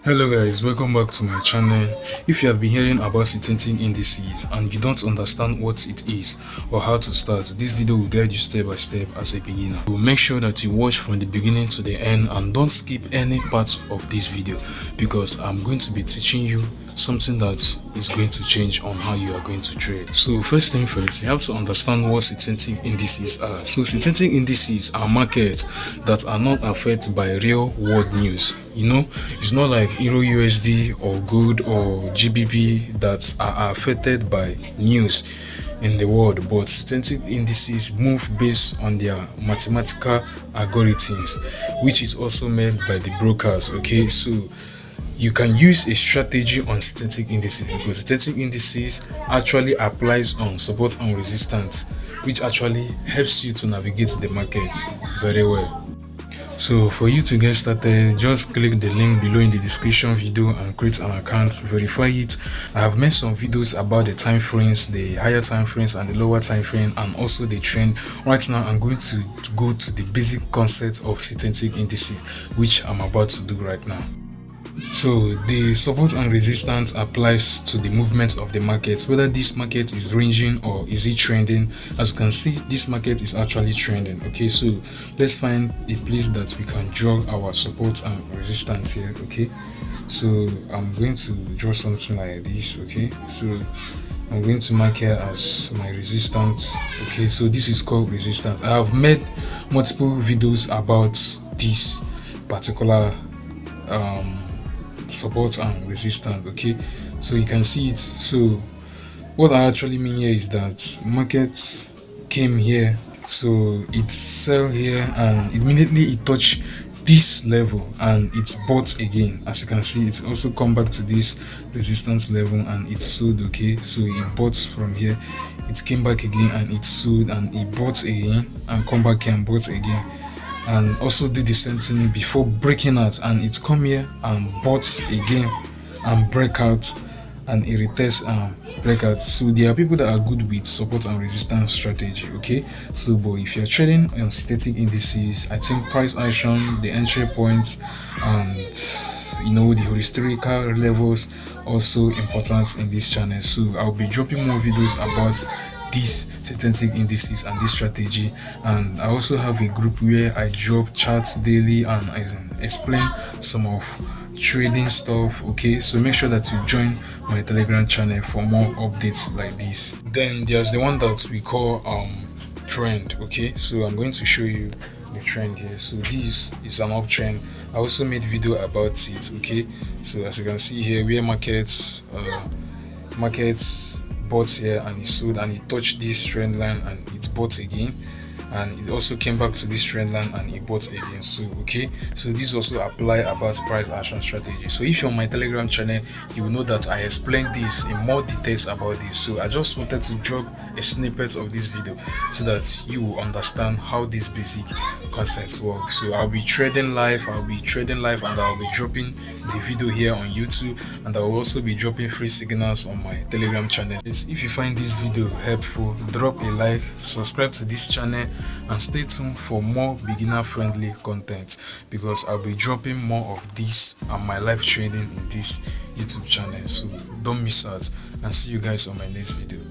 Hello guys, welcome back to my channel. If you have been hearing about synthetic indices and you don't understand what it is or how to start, this video will guide you step by step as a beginner. So make sure that you watch from the beginning to the end and don't skip any part of this video, because I'm going to be teaching you something that is going to change on how you are going to trade. So first thing first, you have to understand what synthetic indices are. So synthetic indices are markets that are not affected by real world news. It's not like Euro USD or gold or GBP that are affected by news in the world, but synthetic indices move based on their mathematical algorithms, which is also made by the brokers. Okay, so you can use a strategy on synthetic indices because synthetic indices actually applies on support and resistance, which actually helps you to navigate the market very well. So for you to get started, just click the link below in the description video and create an account, verify it. I have made some videos about the time frames, the higher time frames and the lower time frame, and also the trend. Right now I'm going to go to the basic concept of synthetic indices, which I'm about to do right now. So the support and resistance applies to the movement of the market, whether this market is ranging or is it trending. As you can see, this market is actually trending. Okay, so let's find a place that we can draw our support and resistance here. Okay, so I'm going to draw something like this. Okay, so I'm going to mark here as my resistance. Okay, so this is called resistance. I have made multiple videos about this particular support and resistance. Okay, so you can see it. So what I actually mean here is that market came here, so it sell here and immediately it touched this level and it bought again. As you can see, it also come back to this resistance level and it sold. Okay, so it bought from here, it came back again and it sold, and it bought again and come back here and bought again, and also did the same thing before breaking out, and it come here and bought again and break out, and it retests and break out. So there are people that are good with support and resistance strategy. Okay, so but if you're trading on synthetic indices, I think price action, the entry points, and the historical levels also important in this channel. So I'll be dropping more videos about these synthetic indices and this strategy, and I also have a group where I drop charts daily and I explain some of trading stuff. Okay, so make sure that you join my Telegram channel for more updates like this. Then there's the one that we call trend. Okay, so I'm going to show you the trend here. So this is an uptrend. I also made video about it. Okay, so as you can see here, where markets bought here and it sold and it touched this trend line and it bought again, and it also came back to this trend line and it bought again. So okay, so this also apply about price action strategy. So if you're on my Telegram channel, you will know that I explained this in more details about this. So I just wanted to drop a snippet of this video so that you will understand how these basic concepts work. So I'll be trading live and I'll be dropping the video here on YouTube, and I will also be dropping free signals on my Telegram channel. If you find this video helpful, drop a like, subscribe to this channel, and stay tuned for more beginner friendly content, because I'll be dropping more of this and my live trading in this YouTube channel. So don't miss out, and see you guys on my next video.